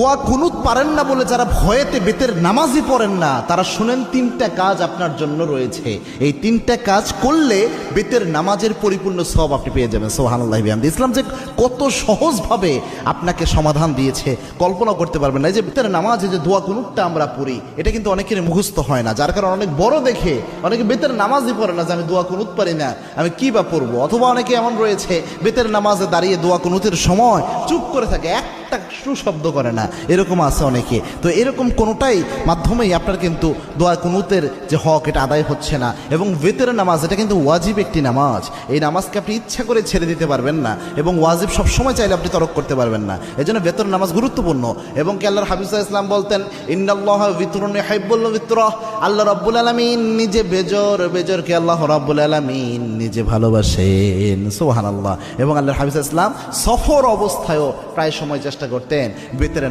দোয়া কুনুত পারেন না বলে যারা ভয়েতে বেতের নামাজই পড়েন না, তারা শুনেন তিনটা কাজ আপনার জন্য রয়েছে। এই তিনটা কাজ করলে বেতের নামাজের পরিপূর্ণ সওয়াব আপনি পেয়ে যাবেন। সুবহানাল্লাহি ওয়া বিহামদিহি। ইসলাম যে কত সহজভাবে আপনাকে সমাধান দিয়েছে কল্পনা করতে পারবেন না। এই যে বেতের নামাজে যে দোয়া কুনুতটা আমরা পড়ি, এটা কিন্তু অনেকের মুখস্থ হয় না, যার কারণে অনেক বড় দেখে অনেকে বেতের নামাজই পড়ে না যে আমি দোয়া কুনুত পারি না, আমি কি বা পড়বো। অথবা অনেকে এমন রয়েছে বেতের নামাজে দাঁড়িয়ে দোয়া কুনুতের সময় চুপ করে থাকে, একটা শব্দ করে না, এরকম আছে অনেকে। তো এরকম কোনোটাই মাধ্যমেই আপনার কিন্তু দোয়া কুনুতের যে হক এটা আদায় হচ্ছে না। এবং বেতের নামাজ এটা কিন্তু ওয়াজিব একটি নামাজ, এই নামাজকে আপনি ইচ্ছা করে ছেড়ে দিতে পারবেন না, এবং ওয়াজিব সবসময় চাইলে আপনি তরক করতে পারবেন না। এই জন্য বেতের নামাজ গুরুত্বপূর্ণ। এবং কি আল্লাহর হাবিব সাল্লাল্লাহু আলাইহি ওয়াসাল্লাম বলতেন, ইন্নাল্লাহা বিতরুন ইউহিব্বুল বিতরা, আল্লাহ রাব্বুল আলামিন নিজে বেজরকে আল্লাহ রাব্বুল আলামিন নিজে ভালোবাসেন। সুবহানাল্লাহ। এবং আল্লাহর হাবিব সাল্লাল্লাহু আলাইহি ওয়াসাল্লাম সফর অবস্থায়ও প্রায় সময় চেষ্টা করতেন বেতের